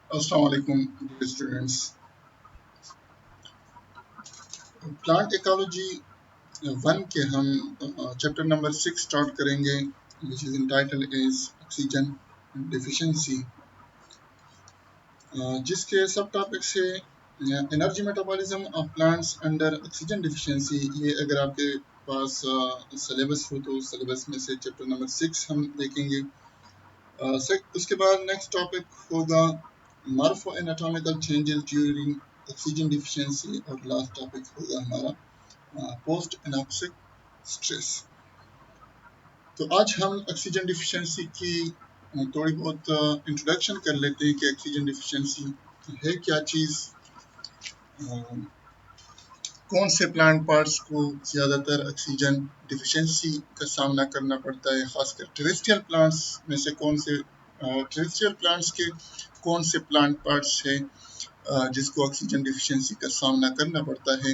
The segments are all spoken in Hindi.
अस्सलाम वालेकुम dear students. Plant ecology one के हम चैप्टर नंबर 6 स्टार्ट करेंगे, which is entitled is oxygen deficiency, जिसके सब टॉपिक से energy metabolism of plants under oxygen deficiency. ये अगर आपके पास सिलेबस हो तो सिलेबस में से चैप्टर नंबर 6 हम देखेंगे। उसके बाद नेक्स्ट टॉपिक होगा morpho anatomical changes during oxygen deficiency, और लास्ट टॉपिक होगा हमारा पोस्ट एनॉक्सिक स्ट्रेस। तो आज हम ऑक्सीजन डिफिशिएंसी की थोड़ी बहुत इंट्रोडक्शन कर लेते हैं कि ऑक्सीजन डिफिशिएंसी है क्या चीज़, कौन से प्लांट पार्ट्स को ज़्यादातर ऑक्सीजन डिफिशिएंसी का सामना करना पड़ता है, खासकर टेरेस्ट्रियल प्लांट्स में से कौन से टेरेस्ट्रियल प्लांट्स के कौन से प्लांट पार्ट्स है जिसको ऑक्सीजन डिफिशिएंसी का सामना करना पड़ता है।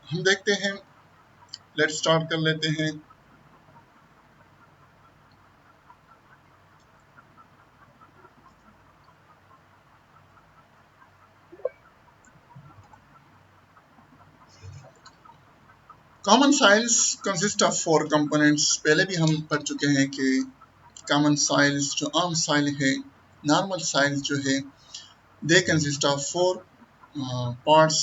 हम देखते हैं, लेट्स स्टार्ट कर लेते हैं। Common soils consist of 4 components. पहले भी हम पढ़ चुके हैं कि कॉमन साइल्स जो आम साइल है, नॉर्मल साइल्स जो है, they consist of 4 parts.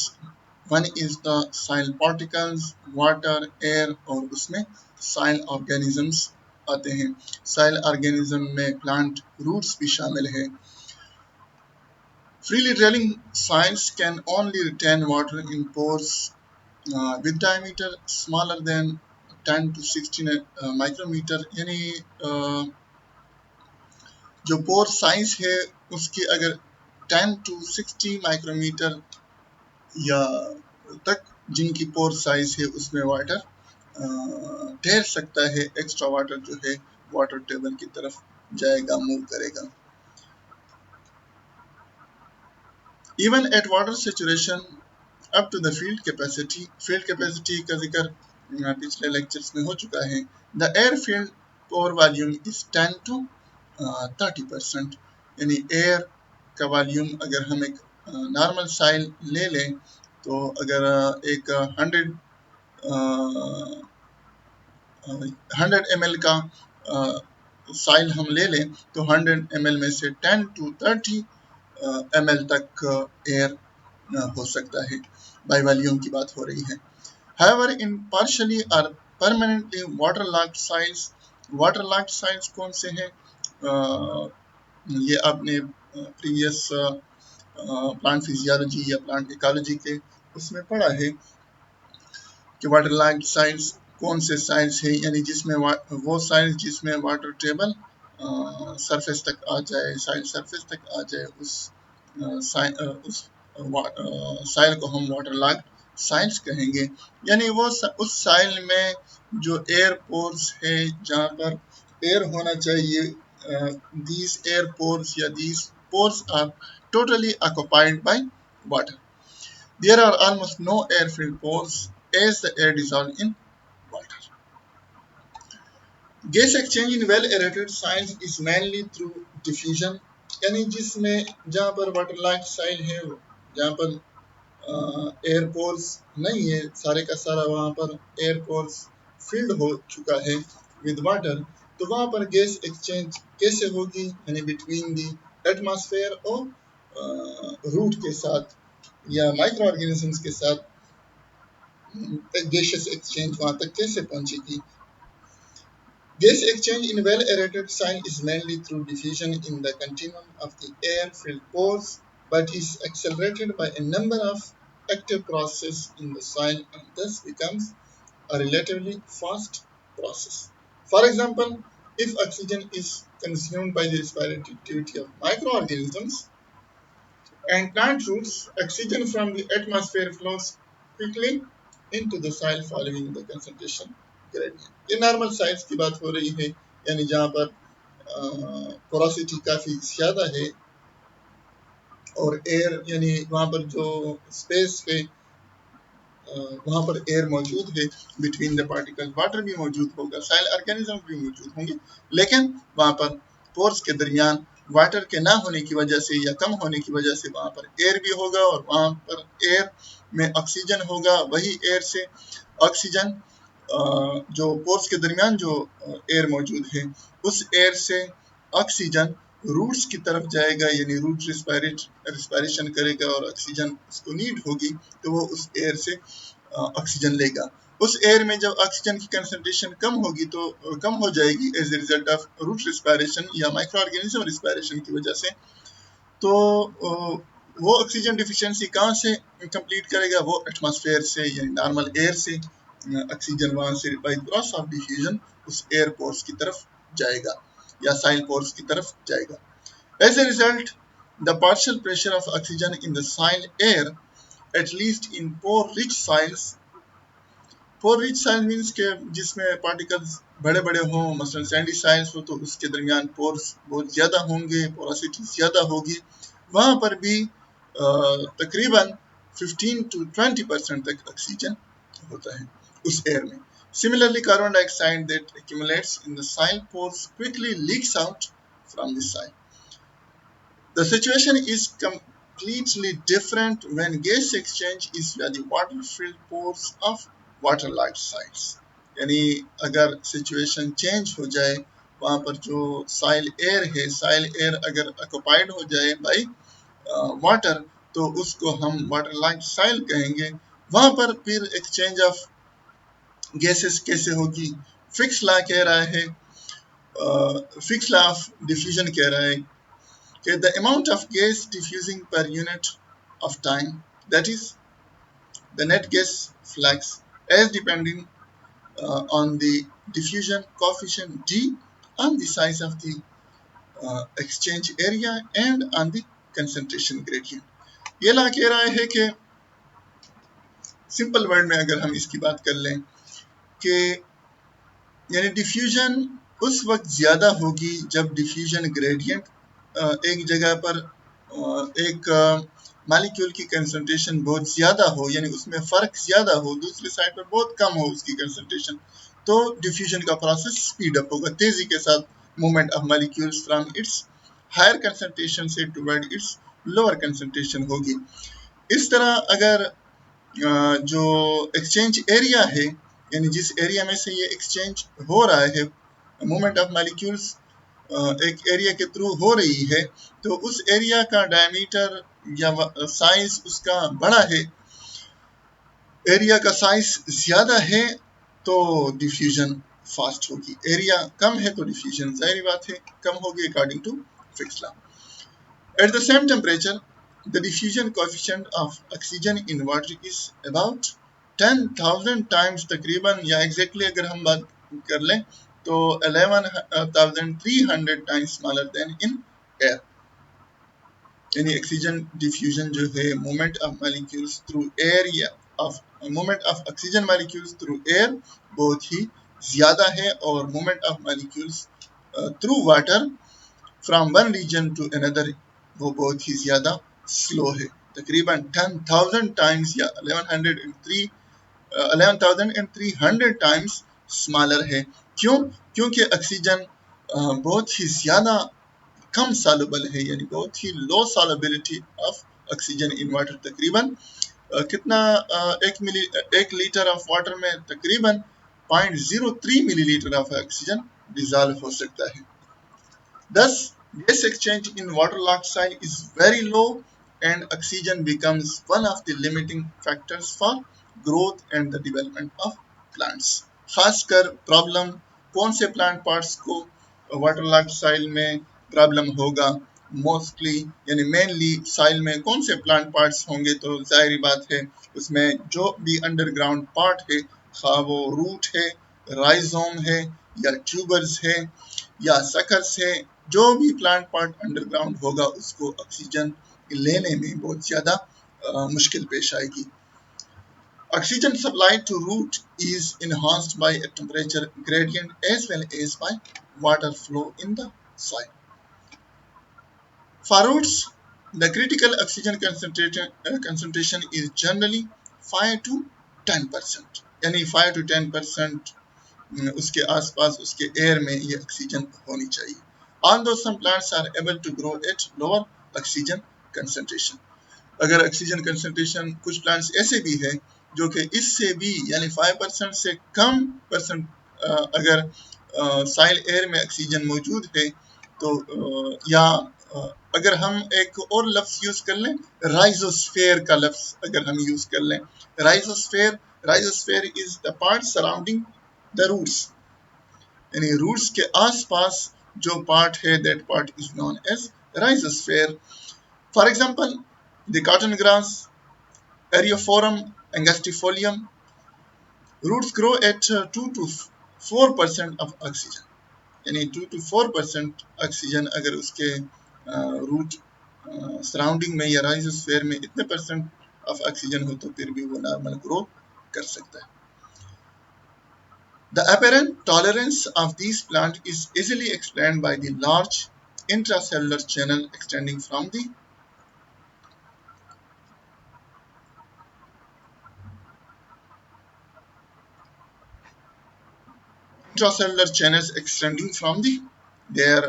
One is the soil particles, water, air, और उसमें साइल ऑर्गेनिजम्स आते हैं। साइल ऑर्गेनिज्म में प्लांट रूट्स भी शामिल है। Freely draining soils can only retain water in pores with diameter smaller than 10 to 16 micrometer, यानी जो पोर साइज है उसकी अगर 10 to 60 माइक्रोमीटर या तक जिनकी पोर साइज है उसमें वाटर ठहर सकता है। एक्स्ट्रा वाटर जो है वाटर टेबल की तरफ जाएगा, मूव करेगा। Even at water saturation up to the field capacity. Field capacity का जिक्र पिछले लेक्चर्स में हो चुका है। The air field pore volume is 10 to 30%, यानी एयर का वॉल्यूम अगर हम एक नॉर्मल साइल ले लें तो अगर एक 100 ml का साइल हम ले लें तो 100 ml में से 10 to 30 ml तक एयर हो सकता है। बाय वॉल्यूम की बात हो रही है। However, in partially or permanently waterlogged soils, waterlogged soils कौन से हैं? ये आपने प्रीवियस प्लांट फिजियोलॉजी या प्लांट इकोलॉजी के उसमें पढ़ा है कि वाटरलॉग्ड साइल्स कौन से साइल्स है, यानी जिसमें वो साइल्स जिसमें वाटर टेबल सरफेस तक आ जाए, साइल सरफेस तक आ जाए, उस साइल को हम वाटरलॉग्ड साइल्स कहेंगे। यानी वो उस साइल में जो एयर पोर्स है, जहाँ पर एयर होना चाहिए, these air pores या these pores are totally occupied by water. There are almost no air-filled pores as the air dissolves in water. Gas exchange in well-aerated soils is mainly through diffusion, यानी जिसमें जहाँ पर वाटरलॉग्ड साइल है, जहाँ पर एयर पोर्स नहीं है, सारे का सारा वहाँ पर एयर पोर्स फिल्ड हो चुका है विद वाटर, तो वहाँ पर गैस एक्सचेंज कैसे होगी, यानी बिटवीन दी एटमॉस्फेयर और रूट के साथ या माइक्रो ऑर्गेनिजम्स के साथ गैसेस एक्सचेंज वहाँ तक कैसे पहुँचेगी। Gas exchange in well-aerated soil is mainly through diffusion in the continuum of the air-filled pores, but is accelerated by a number of active processes in the soil and thus becomes a relatively fast process. For example, if oxygen is consumed by the respiratory activity of microorganisms and plant roots, oxygen from the atmosphere flows quickly into the soil following the concentration gradient. ये नॉर्मल साइज की बात हो रही है, यानी जहाँ पर पोरोसिटी काफ़ी ज़्यादा है और एयर, यानी वहाँ पर जो स्पेस है वहाँ पर एयर मौजूद है बिटवीन द पार्टिकल, वाटर भी मौजूद होगा, साइल ऑर्गेनिज्म भी मौजूद होंगे, लेकिन वहाँ पर पोर्स के दरमियान वाटर के ना होने की वजह से या कम होने की वजह से वहां पर एयर भी होगा और वहां पर एयर में ऑक्सीजन होगा। वही एयर से ऑक्सीजन जो पोर्स के दरमियान जो एयर मौजूद है, उस एयर से ऑक्सीजन रूट्स की तरफ जाएगा, यानी रूट रिस्पायरेशन करेगा और ऑक्सीजन उसको नीड होगी तो वो उस एयर से ऑक्सीजन लेगा। उस एयर में जब ऑक्सीजन की कंसंट्रेशन कम होगी तो कम हो जाएगी as a result of root respiration या माइक्रो ऑर्गेनिज्म रिस्पायरेशन की वजह से, तो वो ऑक्सीजन डिफिशियंसी कहाँ से कंप्लीट करेगा? वो एटमॉस्फेयर से यानी नॉर्मल एयर से ऑक्सीजन वहां से बाय क्रॉस ऑफ डिफ्यूजन उस एयर पोर्स की तरफ जाएगा या साइल पोर्स की तरफ जाएगा। As a result the partial pressure of oxygen in the soil air at least in pore rich soils, pore rich soil means के जिसमें पार्टिकल्स बड़े बड़े हों, मसलन सैंडी साइल्स हो तो उसके दरमियान पोर्स बहुत ज्यादा होंगे, पोरोसिटी ज्यादा होगी, वहां पर भी तकरीबन 15 to 20% तक ऑक्सीजन होता है उस एयर में। Similarly, carbon dioxide that accumulates in the soil pores quickly leaks out from the soil. The situation is completely different when gas exchange is via the water-filled pores of waterlogged sites. यानी अगर सिचुएशन चेंज हो जाए, वहां पर जो साइल एयर है, साइल एयर अगर ऑक्युपाइड हो जाए बाय वाटर, तो उसको हम वाटरलॉग्ड साइल कहेंगे। वहां पर फिर एक्सचेंज ऑफ गैसेस कैसे होगी? फिक्स लॉ कह रहा है, फिक्स लॉ ऑफ डिफ्यूजन कह रहा है कि the amount of gas diffusing per unit of time, that is the net gas flux, as depending on the diffusion coefficient d, on the size of the exchange area and on the concentration gradient. ये ला कह रहा है कि सिंपल वर्ड में अगर हम इसकी बात कर लें कि यानी डिफ्यूजन उस वक्त ज्यादा होगी जब डिफ्यूजन ग्रेडियंट एक जगह पर एक मॉलिक्यूल की कंसंट्रेशन बहुत ज्यादा हो, यानी उसमें फर्क ज्यादा हो, दूसरी साइड पर बहुत कम हो उसकी कंसंट्रेशन, तो डिफ्यूजन का प्रोसेस स्पीड अप होगा, तेजी के साथ movement of molecules from its higher concentration से टुवर्ड इट्स लोअर कंसंट्रेशन होगी। इस तरह अगर जो एक्सचेंज एरिया है, यानी जिस एरिया में से ये एक्सचेंज हो रहा है, मूवमेंट ऑफ मॉलिक्यूल्स एक एरिया के थ्रू हो रही है, तो उस एरिया का डायमीटर या साइज उसका बड़ा है, एरिया का साइज ज्यादा है तो डिफ्यूजन फास्ट होगी, एरिया कम है तो डिफ्यूजन जाहिर बात है कम होगी according to Fick's law. At the same temperature, the diffusion coefficient of oxygen in water is about 10,000 times तकरीबन, या exactly अगर हम बात कर लें तो 11,300 times smaller than in air. यानी ऑक्सीजन डिफ्यूजन जो है, movement of molecules through air या movement of oxygen molecules through air बहुत ही ज्यादा है, और movement of molecules through water from one region to another वो बहुत ही ज्यादा स्लो है, तकरीबन 10,000 टाइम्स या 11,300 टाइम्स स्मॉलर है। क्यों? क्योंकि ऑक्सीजन बहुत ही ज्यादा कम सॉल्युबल है, यानी बहुत ही low solubility of oxygen in water, तकरीबन कितना एक लीटर ऑफ वाटर में तकरीबन 0.03 मिलीलीटर ऑफ ऑक्सीजन डिसॉल्व हो सकता है। Thus, gas exchange in waterlogged soil is very low and oxygen becomes one of the limiting factors for growth and the development of plants. खासकर प्रॉब्लम कौन से प्लांट पार्ट्स को वाटरलॉग्ड सॉइल में प्रॉब्लम होगा? मोस्टली यानी मेनली सॉइल में कौन से प्लांट पार्ट्स होंगे? तो जाहिर बात है उसमें जो भी अंडरग्राउंड पार्ट है, खा वो रूट है, राइजोम है या ट्यूबर्स है या सकर्स है, जो भी प्लांट पार्ट अंडरग्राउंड होगा उसको ऑक्सीजन लेने में बहुत ज्यादा मुश्किल पेश आएगी। Oxygen supplied to root is enhanced by a temperature gradient as well as by water flow in the soil. For roots, the critical oxygen concentration is generally 5 to 10%, यानी 5 to 10% उसके आसपास उसके एयर में ये ऑक्सीजन होनी चाहिए। although some plants are able to grow at lower oxygen concentration. अगर ऑक्सीजन कंसंट्रेशन कुछ प्लांट्स ऐसे भी है जो कि इससे भी यानी 5% से कम परसेंट अगर साइल एयर में ऑक्सीजन मौजूद है तो या अगर हम एक और लफ्ज यूज कर लें राइजोस्फेयर का लफ्ज अगर हम यूज कर लें rhizosphere is the part surrounding the roots यानी रूट्स के आसपास जो पार्ट है that part is known as rhizosphere. For example the cotton grass, Eriophorum angustifolium, roots grow at 2 to 4% of oxygen. यानी 2 to 4% ऑक्सीजन अगर उसके रूट सराउंडिंग में या राइजोस्फीयर में इतने परसेंट ऑफ ऑक्सीजन हो तो फिर भी वो नॉर्मल ग्रो कर सकता है. The apparent tolerance of these plants is easily explained by the large intracellular channel extending from the intracellular channels extending from the their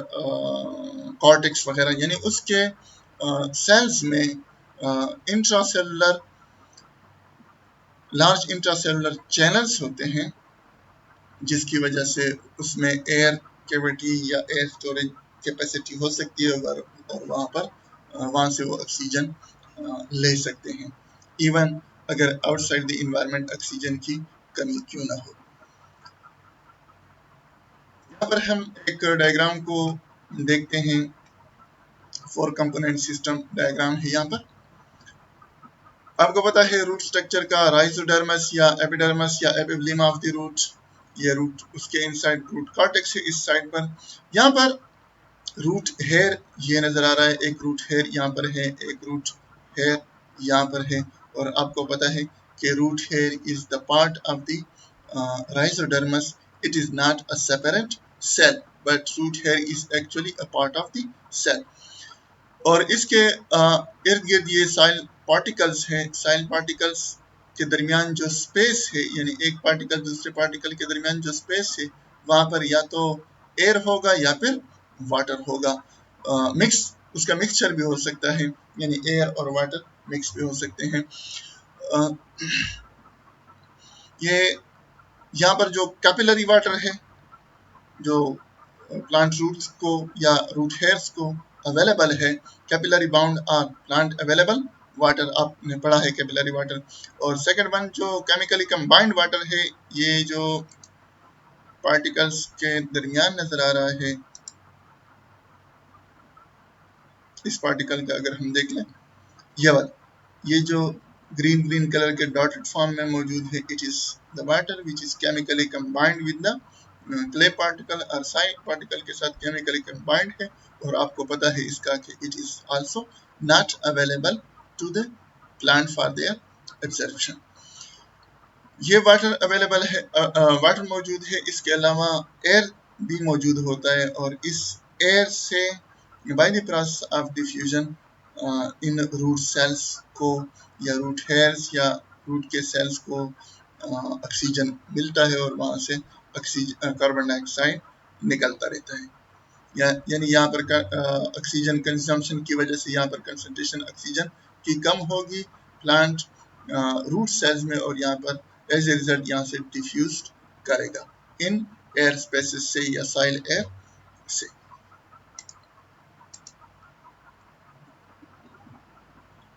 cortex वगैरह यानी उसके सेल्स में इंट्रासेलुलर लार्ज इंट्रासेलुलर चैनल्स होते हैं जिसकी वजह से उसमें एयर कैविटी या एयर स्टोरेज कैपेसिटी हो सकती है और वहाँ से वो ऑक्सीजन ले सकते हैं इवन अगर आउटसाइड द इन्वायरमेंट ऑक्सीजन की कमी क्यों ना हो. यहाँ पर हम एक डायग्राम को देखते हैं. 4 कंपोनेंट सिस्टम डायग्राम है. यहाँ पर आपको पता है रूट स्ट्रक्चर का राइजोडर्मस या एपिडर्मस या एपिब्लिमा ऑफ द रूट, ये रूट उसके इनसाइड रूट कॉर्टेक्स है इस साइड पर. यहाँ पर रूट हेयर ये नजर आ रहा है, एक रूट हेयर यहाँ पर है, एक रूट हेयर यहाँ पर है. और आपको पता है कि root hair is the part of the rhizodermis. It is not a separate cell but root hair is actually a part of the cell. और इसके इर्द गिर्द ये साइल पार्टिकल्स हैं. साइल पार्टिकल्स के दरमियान जो स्पेस है यानी एक पार्टिकल दूसरे पार्टिकल के दरमियान जो स्पेस है वहां पर या तो एयर होगा या फिर वाटर होगा. मिक्स उसका मिक्सचर भी हो सकता है यानी एयर और वाटर मिक्स भी हो सकते हैं. ये यहाँ पर जो कैपिलरी वाटर है जो प्लांट रूट्स को या रूट हेयर्स को अवेलेबल है, capillary bound are plant available water आपने पढ़ा है कैपिलरी वाटर. और सेकंड वन जो केमिकली कंबाइंड वाटर है ये जो पार्टिकल्स के दरमियान नजर आ रहा है इस पार्टिकल का अगर हम देख लें ये जो ग्रीन कलर के डॉटेड फॉर्म में मौजूद है it is the water which is chemically combined with the clay particle और साइड पार्टिकल के साथ केमिकली कंबाइंड है. और आपको पता है इसका कि it is also not available to the plant for their absorption. ये वाटर अवेलेबल है, वाटर मौजूद है. इसके अलावा एयर भी मौजूद होता है और इस एयर से by the process of diffusion in root cells को या रूट हेयर्स या रूट के सेल्स को ऑक्सीजन मिलता है और वहाँ से कार्बन डाइऑक्साइड निकलता रहता है. यानी यहाँ पर ऑक्सीजन कंजम्पशन की वजह से यहाँ पर कंसंट्रेशन ऑक्सीजन की कम होगी प्लांट रूट सेल्स में और यहाँ पर एज ए रिजल्ट यहाँ से डिफ्यूज करेगा इन एयर स्पेसेस से या साइल एयर से.